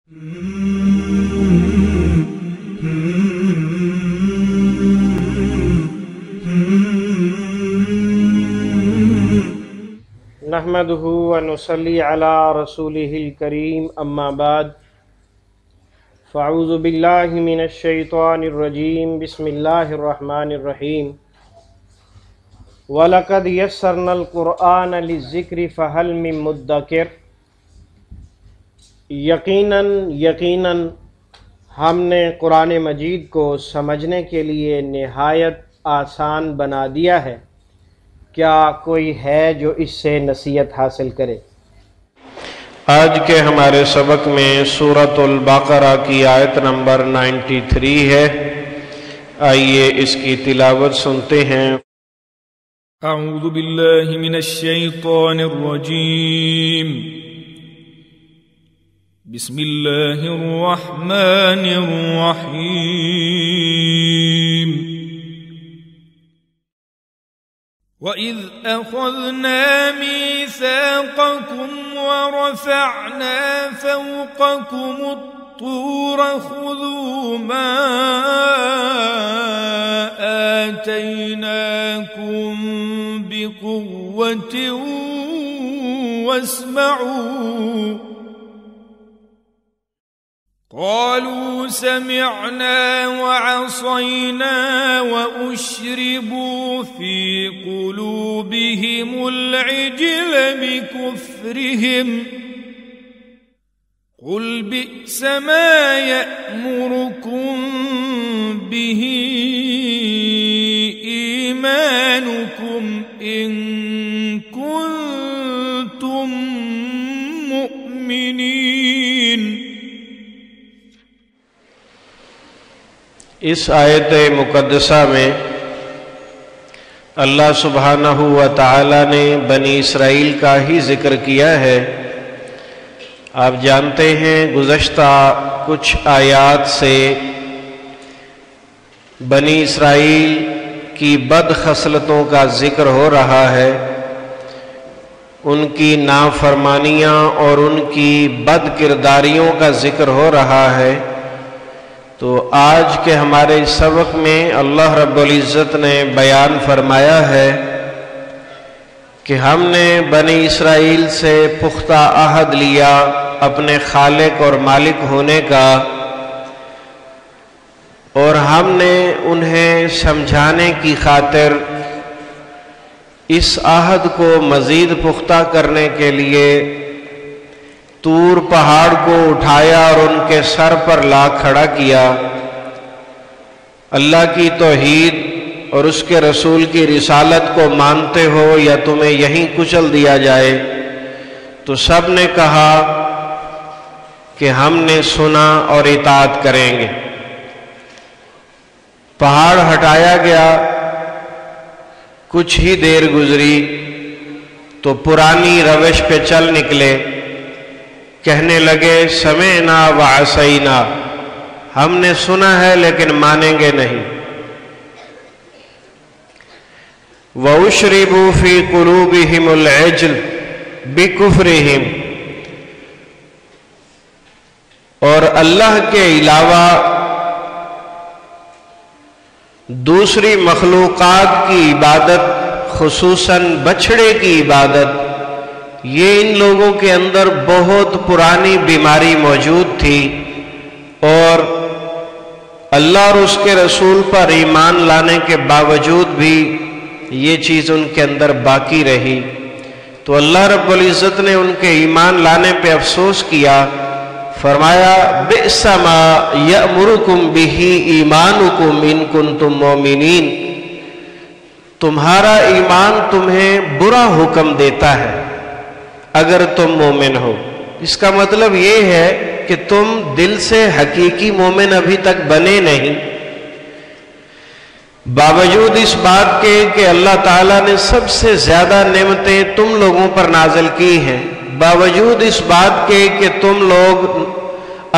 نحمدہ ونصلی علی رسولہ الکریم اما بعد فاعوذ باللہ من الشیطان الرجیم بسم اللہ الرحمن الرحیم وَلَقَدْ يَسَّرْنَا الْقُرْآنَ لِلذِّكْرِ فَهَلْ مِن مُدَّكِرٍ۔ یقیناً ہم نے قرآن مجید کو سمجھنے کے لیے نہایت آسان بنا دیا ہے، کیا کوئی ہے جو اس سے نصیحت حاصل کرے؟ آج کے ہمارے سبق میں سورۃ البقرہ کی آیت نمبر 93 ہے، آئیے اس کی تلاوت سنتے ہیں۔ اعوذ باللہ من الشیطان الرجیم، بسم اللہ الرحمن الرحیم۔ وَإِذْ أَخَذْنَا مِيثَاقَكُمْ وَرَفَعْنَا فَوْقَكُمُ الطُّورَ خُذُوا مَا آتَيْنَاكُمْ بِقُوَّةٍ وَاسْمَعُوا قالوا سمعنا وعصينا وأشربوا في قلوبهم العجل بكفرهم قل بئس ما يأمركم به إيمانكم إن كنتم مؤمنين۔ اس آیت مقدسہ میں اللہ سبحانہ و تعالی نے بنی اسرائیل کا ہی ذکر کیا ہے۔ آپ جانتے ہیں گزشتہ کچھ آیات سے بنی اسرائیل کی بد خصلتوں کا ذکر ہو رہا ہے، ان کی نافرمانیاں اور ان کی بد کرداریوں کا ذکر ہو رہا ہے۔ تو آج کے ہمارے سبق میں اللہ رب العزت نے بیان فرمایا ہے کہ ہم نے بنی اسرائیل سے پختہ عہد لیا اپنے خالق اور مالک ہونے کا، اور ہم نے انہیں سمجھانے کی خاطر اس عہد کو مزید پختہ کرنے کے لیے طور پہاڑ کو اٹھایا اور ان کے سر پر لا کھڑا کیا۔ اللہ کی توحید اور اس کے رسول کی رسالت کو مانتے ہو یا تمہیں یہیں کچل دیا جائے؟ تو سب نے کہا کہ ہم نے سنا اور اطاعت کریں گے۔ پہاڑ ہٹایا گیا، کچھ ہی دیر گزری تو پرانی روش پہ چل نکلے، کہنے لگے سمعنا وعصینا، ہم نے سنا ہے لیکن مانیں گے نہیں۔ وَأُشْرِبُوا فِي قُلُوبِهِمُ الْعِجْلَ بِكُفْرِهِمْ، اور اللہ کے علاوہ دوسری مخلوقات کی عبادت، خصوصاً بچھڑے کی عبادت، یہ ان لوگوں کے اندر بہت پرانی بیماری موجود تھی، اور اللہ اور اس کے رسول پر ایمان لانے کے باوجود بھی یہ چیز ان کے اندر باقی رہی۔ تو اللہ رب العزت نے ان کے ایمان لانے پہ افسوس کیا، فرمایا بئس ما یأمرکم بہ ایمانکم ان کنتم مومنین، تمہارا ایمان تمہیں برا حکم دیتا ہے اگر تم مومن ہو۔ اس کا مطلب یہ ہے کہ تم دل سے حقیقی مومن ابھی تک بنے نہیں، باوجود اس بات کے کہ اللہ تعالیٰ نے سب سے زیادہ نعمتیں تم لوگوں پر نازل کی ہیں، باوجود اس بات کے کہ تم لوگ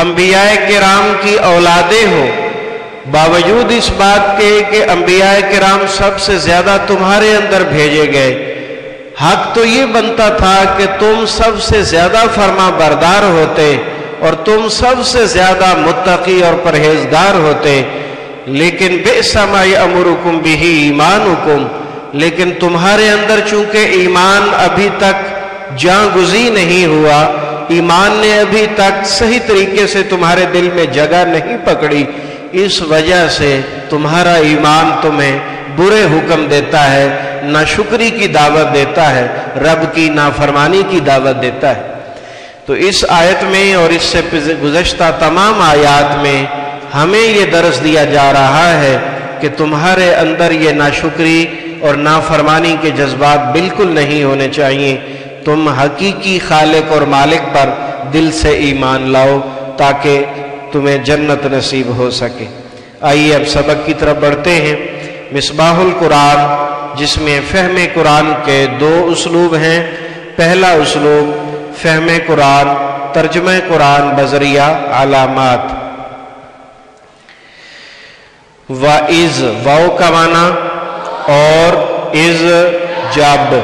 انبیاء کرام کی اولادیں ہو، باوجود اس بات کے کہ انبیاء کرام سب سے زیادہ تمہارے اندر بھیجے گئے، حق تو یہ بنتا تھا کہ تم سب سے زیادہ فرما بردار ہوتے، اور تم سب سے زیادہ متقی اور پرہیزگار ہوتے، لیکن بئس ما یأمرکم بہ ایمانکم، لیکن تمہارے اندر چونکہ ایمان ابھی تک جاں گزی نہیں ہوا، ایمان نے ابھی تک صحیح طریقے سے تمہارے دل میں جگہ نہیں پکڑی، اس وجہ سے تمہارا ایمان تمہیں برے حکم دیتا ہے، ناشکری کی دعوت دیتا ہے، رب کی نافرمانی کی دعوت دیتا ہے۔ تو اس آیت میں اور اس سے گزشتہ تمام آیات میں ہمیں یہ درس دیا جا رہا ہے کہ تمہارے اندر یہ ناشکری اور نافرمانی کے جذبات بالکل نہیں ہونے چاہیے، تم حقیقی خالق اور مالک پر دل سے ایمان لاؤ تاکہ تمہیں جنت نصیب ہو سکے۔ آئیے اب سبق کی طرف بڑھتے ہیں۔ مصباح القرآن، جس میں فہم قرآن کے 2 اسلوب ہیں۔ پہلا اسلوب فہم قرآن، ترجمہ قرآن بذریعہ علامات۔ وَإِذْ، واو کا معنی، اور از جب،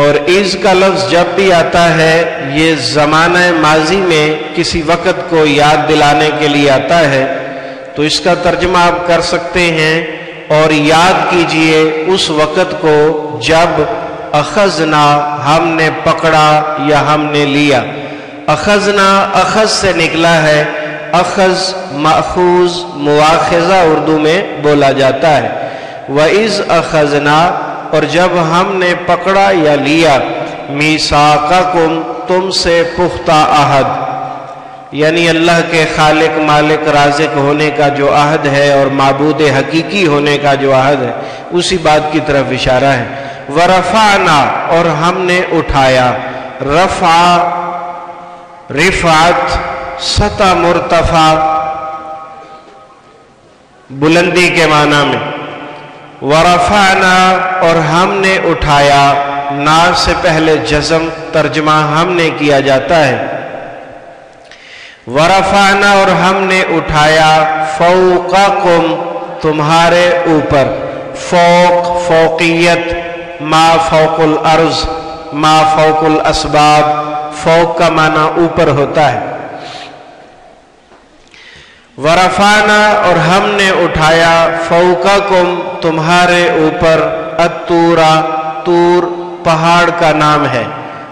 اور از کا لفظ جب بھی آتا ہے یہ زمانہ ماضی میں کسی وقت کو یاد دلانے کے لیے آتا ہے، تو اس کا ترجمہ آپ کر سکتے ہیں اور یاد کیجئے اس وقت کو جب اخذنا، ہم نے پکڑا یا ہم نے لیا۔ اخذنا اخذ سے نکلا ہے، اخذ ماخوذ مواخذہ اردو میں بولا جاتا ہے۔ وَإِذْ أَخَذْنَا، اور جب ہم نے پکڑا یا لیا، مِيثَاقَكُمْ، تم سے پختہ عہد، یعنی اللہ کے خالق مالک رازق ہونے کا جو عہد ہے اور معبود حقیقی ہونے کا جو عہد ہے، اسی بات کی طرف اشارہ ہے۔ وَرَفَعْنَا، اور ہم نے اٹھایا، رفع رفعت سطح مرتفع بلندی کے معنی میں۔ ورفعنا، اور ہم نے اٹھایا، نا سے پہلے جزم ترجمہ ہم نے کیا جاتا ہے۔ ورفعنا، اور ہم نے اٹھایا، فوقکم، تمہارے اوپر، فوق فوقیت، ما فوق الارض، ما فوق الاسباب، فوق کا معنی اوپر ہوتا ہے۔ ورفعنا، اور ہم نے اٹھایا، فوقکم، تمہارے اوپر، الطورا، طور پہاڑ کا نام ہے،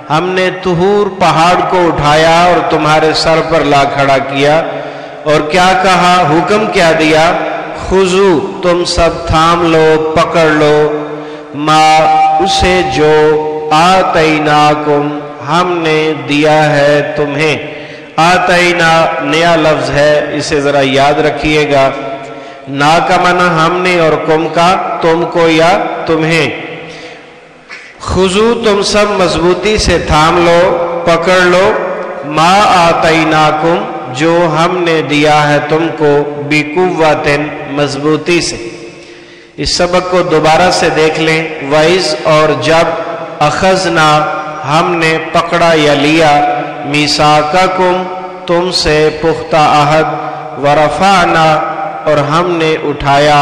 ہم نے طور پہاڑ کو اٹھایا اور تمہارے سر پر لا کھڑا کیا، اور کیا کہا، حکم کیا دیا، خذو، تم سب تھام لو، پکڑ لو، ما، اسے جو، آتیناکم، ہم نے دیا ہے تمہیں۔ آتینا نیا لفظ ہے، اسے ذرا یاد رکھیے گا، نا کا معنی ہم نے اور کم کا تم کو یا تمہیں۔ خذو، تم سب مضبوطی سے تھام لو، پکڑ لو، ما آتیناکم، جو ہم نے دیا ہے تم کو، بقوت، مضبوطی سے۔ اس سبق کو دوبارہ سے دیکھ لیں۔ وَإِذْ، اور جب، اخذنا، ہم نے پکڑا یا لیا، میثاقکم، تم سے پختہ عہد، ورفعنا، اور ہم نے اٹھایا،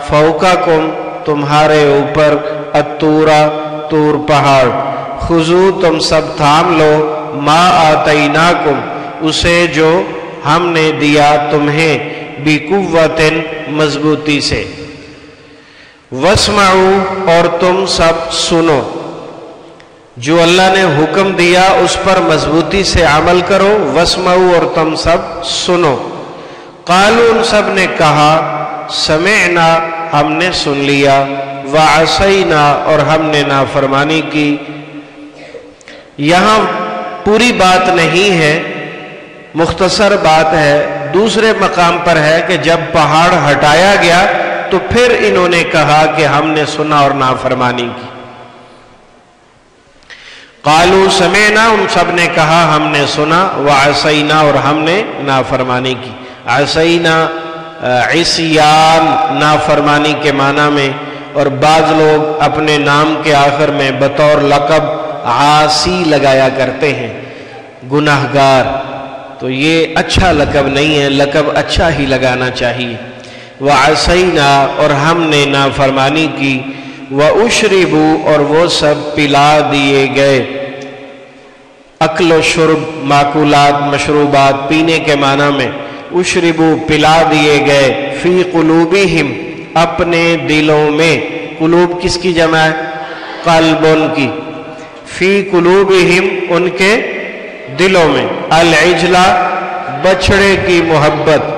فوقکم، تمہارے اوپر، الطورا، طور پہاڑ، خذو، تم سب تھام لو، ما آتیناکم، اسے جو ہم نے دیا تمہیں، بقوت، مضبوطی سے۔ واسمعوا، اور تم سب سنو، جو اللہ نے حکم دیا اس پر مضبوطی سے عمل کرو، واسمعوا، اور تم سب سنو۔ قالوا، ان سب نے کہا، سمعنا، ہم نے سن لیا، وعصینا، اور ہم نے نافرمانی کی۔ یہاں پوری بات نہیں ہے، مختصر بات ہے۔ دوسرے مقام پر ہے کہ جب پہاڑ ہٹایا گیا تو پھر انہوں نے کہا کہ ہم نے سنا اور نافرمانی کی۔ قالوا سمعنا، ان سب نے کہا ہم نے سنا، وعصینا، اور ہم نے نافرمانی کی۔ عصینا عصیان، نافرمانی کے معنی میں، اور بعض لوگ اپنے نام کے آخر میں بطور لقب عاصی لگایا کرتے ہیں، گناہگار، تو یہ اچھا لقب نہیں ہے، لقب اچھا ہی لگانا چاہیے۔ وعصینا، اور ہم نے نافرمانی کی، واشربوا، اور وہ سب پلا دیے گئے۔ अक्ल व शुर्ब, माकुलात, मशरूबात, पीने के माना में, उशरिबू, पिला दिए गए, फी कुलूबिहिम, अपने दिलों में। कुलूब किसकी जमा है? कल्बुन की। फी कुलूबिहिम, उनके दिलों में, अल इजला, बछड़े की मोहब्बत।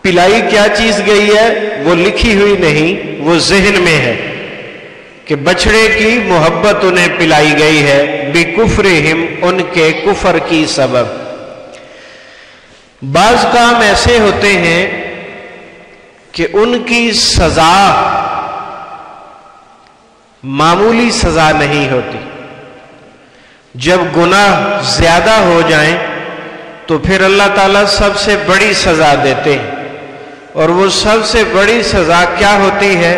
पिलाई क्या चीज गई है वो लिखी हुई नहीं, वो ज़हन में है कि बछड़े की मोहब्बत उन्हें पिलाई गई है, बिकुफ्रिहिम, उनके कुफर की सबब। बाज काम ऐसे होते हैं कि उनकी सजा मामूली सजा नहीं होती। जब गुनाह ज्यादा हो जाएं तो फिर अल्लाह ताला सबसे बड़ी सजा देते हैं, और वो सबसे बड़ी सजा क्या होती है?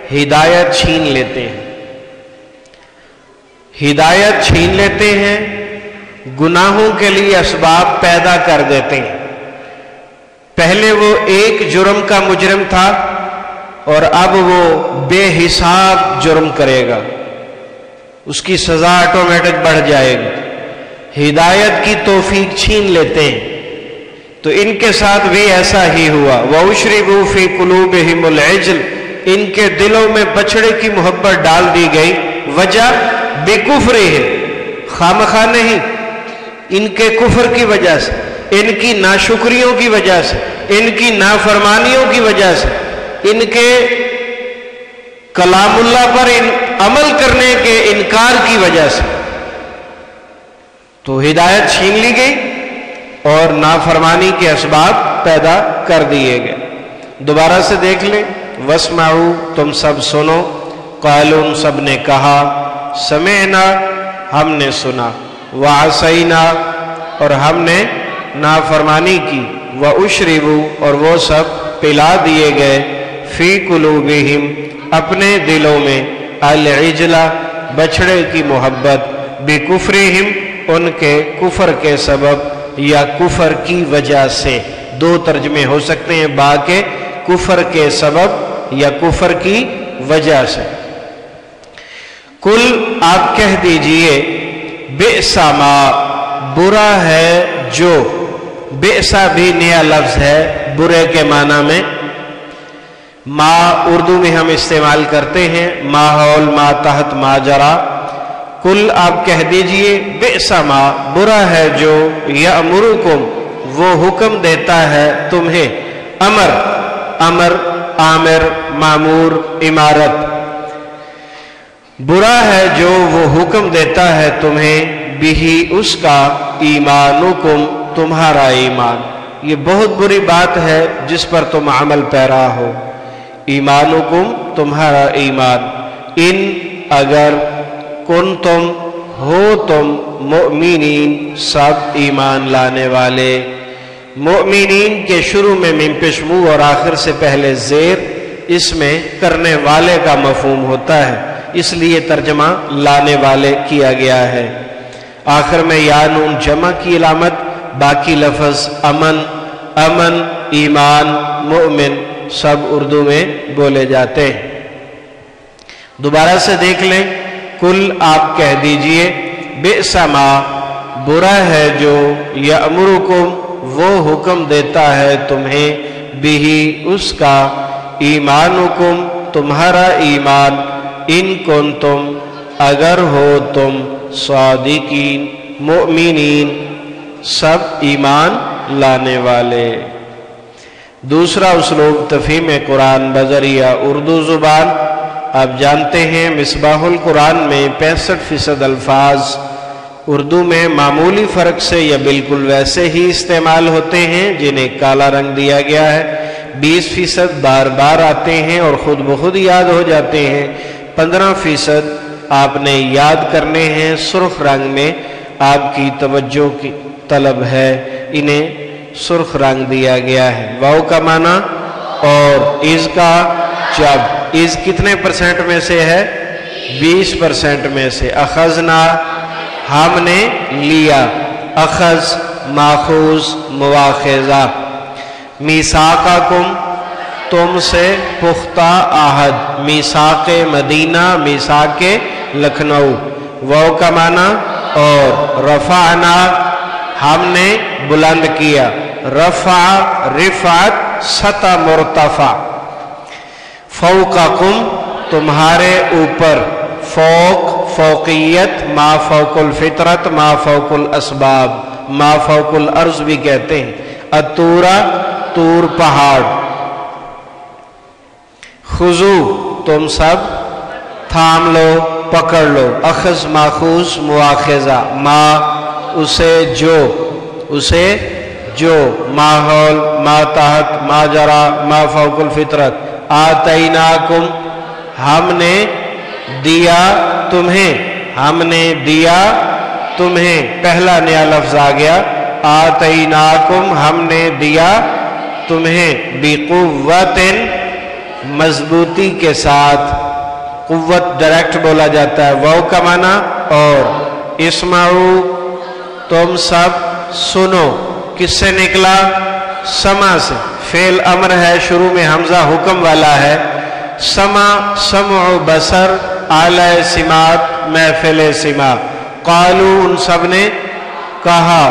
हिदायत छीन लेते हैं। हिदायत छीन लेते हैं, गुनाहों के लिए असबाब पैदा कर देते हैं। पहले वो एक जुर्म का मुजरिम था और अब वो बेहिसाब जुर्म करेगा, उसकी सजा ऑटोमेटिक बढ़ जाएगी। हिदायत की तौफीक छीन लेते हैं। तो इनके साथ भी ऐसा ही हुआ। वउशरिबू फी कुलूबिहिमुल इज्ल, इनके दिलों में बछड़े की मोहब्बत डाल दी गई। वजह बेकुफ्रिहिम, खामखा नहीं, इनके कुफर की वजह से, इनकी नाशुक्रियों की वजह से, इनकी नाफरमानियों की वजह से, इनके कलामुल्लाह पर अमल करने के इनकार की वजह से तो हिदायत छीन ली गई और नाफरमानी के असबाब पैदा कर दिए गए। दोबारा से देख लें, वस्माऊ, तुम सब सुनो, क़ालून, सब ने कहा, समेना, हमने सुना, वासैना, और हमने नाफरमानी की, व उशरिबू, और वो सब पिला दिए गए, फी कुलूबिहिम, अपने दिलों में, अल इजला, बछड़े की मोहब्बत, बिकुफ्रिहिम, उनके कुफर के सबब या कुफर की वजह से। दो तर्जमे हो सकते हैं बा के, कुफर के सबब या कुफर की वजह से। कुल, आप कह दीजिए, बेसा मा, बुरा है जो। बेसा भी नया लफ्ज है बुरे के माना में। मा उर्दू में हम इस्तेमाल करते हैं, माहौल, मातहत, माजरा। कुल, आप कह दीजिए, बेसा मा, बुरा है जो, यअमुरुकुम, वो हुक्म देता है तुम्हें, अमर, अमर, आमिर, मामूर, इमारत। बुरा है जो वो हुक्म देता है तुम्हें, बिही, उसका, ईमानुकुम, तुम्हारा ईमान। ये बहुत बुरी बात है जिस पर तुम अमल पैरा हो। ईमानुकुम, तुम्हारा ईमान। इन, अगर, कुन, तुम, हो तुम, मुअमिनीन, सब ईमान लाने वाले। मुअमिनीन के शुरू में मिम पेशमू और आखिर से पहले जेर, इसमें करने वाले का मफहूम होता है, इसलिए तर्जमा लाने वाले किया गया है। आखिर में या नून जमा की अलामत, बाकी लफ्ज अमन, अमन, ईमान, मुअमिन, सब उर्दू में बोले जाते हैं। दोबारा से देख लें, कुल, आप कह दीजिए, बेसा मा, बुरा है जो, यअमुरुकुम, वो हुक्म देता है तुम्हें, बिही, उसका, ईमानुकुम, तुम्हारा ईमान, इन कुंतुम, अगर हो तुम, सादिकीन, मुअमिनीन, सब ईमान लाने वाले। दूसरा उसलूब तफहीम कुरान बजरिया उर्दू जुबान। आप जानते हैं मिसबाहुल कुरान में 65% अल्फाज उर्दू में मामूली फ़र्क से या बिल्कुल वैसे ही इस्तेमाल होते हैं जिन्हें काला रंग दिया गया है। 20% बार बार आते हैं और ख़ुद ब खुद याद हो जाते हैं। 15% आपने याद करने हैं, सुर्ख रंग में आपकी तवज्जो की तलब है, इन्हें सुर्ख रंग दिया गया है। वाव का माना और इज़ का जब। इज़ कितने परसेंट में से है? 20% में से। अखजना, हमने लिया। अखज, माखूज, मुआखिजा। मीसाकाकुम, तुमसे पुख्ता आहद। मीसाके मदीना, मीसाके लखनऊ। वाव का माना اور रफ़अना हमने बुलंद किया। रफ़ा रिफ़अत सता मुर्तफ़ा। फ़ौक़कुम तुम्हारे ऊपर, फ़ौक़ फ़ौक़ियत, मा फ़ौक़ुल फ़ितरत, मा फ़ौक़ुल असबाब, मा फ़ौक़ुल अर्ज़ भी कहते हैं। अतूरा तूर पहाड़। खुजू तुम सब थाम लो, पकड़ लो। अखज़ माखूज मुआख़ज़ा, मा उसे जो, माहौल, मा तहत, मा जरा, मा फ़ौक़ुल फ़ितरत। आतैनाकुम हमने दिया तुम्हें, पहला नया लफ्ज़ आ गया। आतैनाकुम हमने दिया तुम्हें, बिक़ुव्वतिन मजबूती के साथ। कुव्वत डायरेक्ट बोला जाता है, वाव का माना और। इस्माऊ तुम सब सुनो, किससे निकला? समा से। फेल अमर है, शुरू में हमजा हुक्म वाला है। समा समउ बसर, आला सिमात महफिल सिमा। कालू उन सब ने कहा,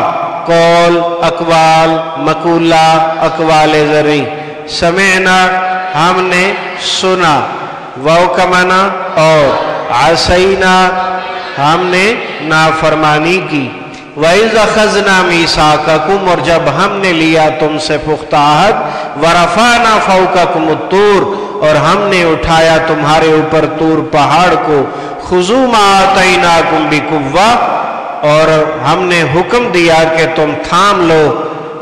कौल अकवाल, मकूला अकवाल ज़री। समेना हमने सुना, वाव का माना और। आसैना हमने नाफरमानी की। वइज़ अख़ज़ना मीसाक़कुम और जब हमने लिया तुमसे पुख्ता अहद। वरफ़अना फ़ौक़कुम अत्तूर और हमने उठाया तुम्हारे ऊपर तूर पहाड़ को। खुज़ू मा आतैनाकुम बिक़ुव्वा और हमने हुक्म दिया कि तुम थाम लो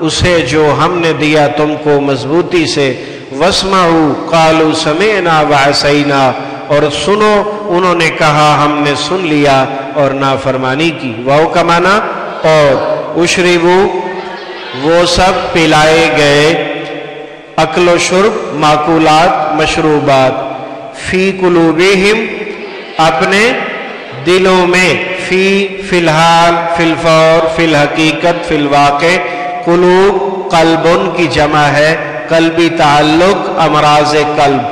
उसे जो हमने दिया तुमको मजबूती से। वस्मऊ क़ालू समिअना व असैना और सुनो उन्होंने कहा हमने सुन लिया और नाफरमानी की। वाव का माना और। उशरिबू वो सब पिलाए गए। अक्लो शुर्ब माकूलात मशरूबात। फी कुलूबिहिम अपने दिलों में। फी फिलहाल, फिलफौर, फिल हकीकत, फिलवाक़े। कुलूब कल्बुन की जमा है, कल्बी ताल्लुक अमराज कल्ब।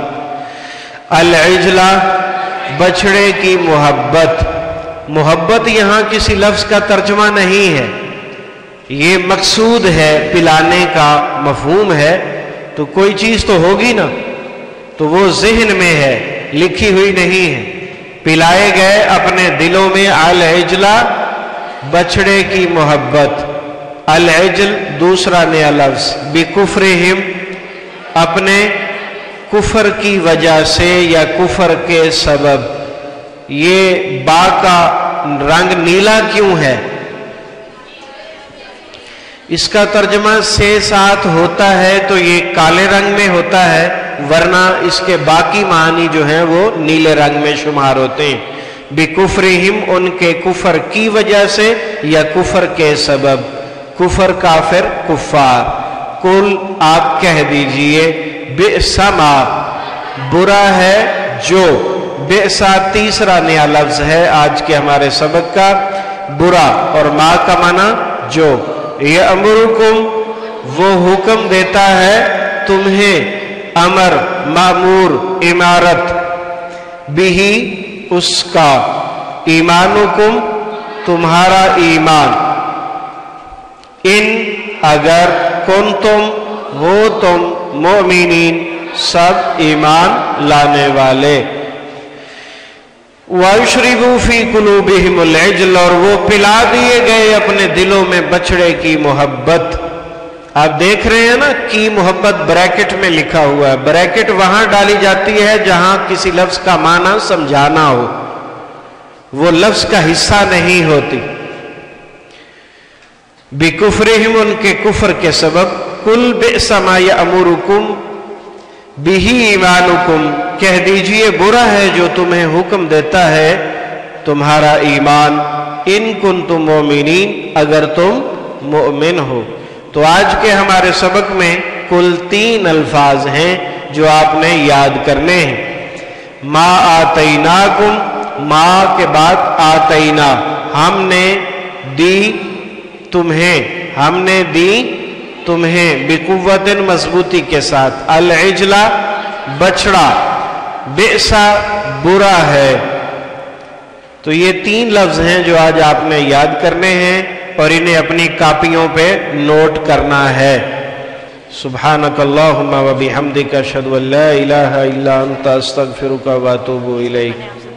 अल-इजला बछड़े की मोहब्बत। मोहब्बत यहाँ किसी लफ्ज़ का तर्जमा नहीं है, ये मकसूद है, पिलाने का मफहूम है। तो कोई चीज़ तो होगी ना, तो वो ज़हन में है, लिखी हुई नहीं है। पिलाए गए अपने दिलों में। अल-इजला बछड़े की मोहब्बत। अल-इजल दूसरा नया लफ्ज़। बिकुफ्रिहिम अपने कुफर की वजह से या कुफर के सबब। ये बा का रंग नीला क्यों है? इसका तर्जमा से साथ होता है तो ये काले रंग में होता है, वरना इसके बाकी मानी जो हैं वो नीले रंग में शुमार होते हैं। बिकुफ्रिहिम उनके कुफर की वजह से या कुफर के सबब। कुफर काफिर कुफ्फार। कुल आप कह दीजिए, बि'समा बुरा है जो। बेसा तीसरा नया लफ्ज़ है आज के हमारे सबक का। बुरा और मा का माना जो। ये अमरुकुम वो हुक्म देता है तुम्हें, अमर मामूर इमारत। बिही उसका, ईमानुकुम तुम्हारा ईमान। इन अगर कुंतुम हो तुम, मोमिनीन सब ईमान लाने वाले। वायुश्रिबू फी कुलूबिहिमुल इज्ल और वो पिला दिए गए अपने दिलों में बछड़े की मोहब्बत। आप देख रहे हैं ना की मोहब्बत ब्रैकेट में लिखा हुआ है। ब्रैकेट वहां डाली जाती है जहां किसी लफ्ज का माना समझाना हो, वो लफ्ज का हिस्सा नहीं होती। बिकुफ्रिहिम उनके कुफर के सबब। कुल बि'सा मा यअमुरुकुम बिही ईमानुकुम कह दीजिए बुरा है जो तुम्हें हुक्म देता है तुम्हारा ईमान। इन कुंतुम मोमिनीन अगर तुम मोमिन हो। तो आज के हमारे सबक में कुल 3 अल्फाज हैं जो आपने याद करने हैं। मा आतैनाकुम, मा के बाद आतैना हमने दी तुम्हें, हमने दी तुम्हें बिकुव्वतिन मजबूती के साथ। अल इजला बछड़ा, बेसा बुरा है, تو یہ 3 لفظ ہیں جو آج آپ نے یاد کرنے ہیں اور انہیں اپنی کاپیوں پہ نوٹ کرنا ہے۔ سبحانک اللہم و بحمدک اشہد ان لا الہ الا انت استغفرک و اتوب الیک۔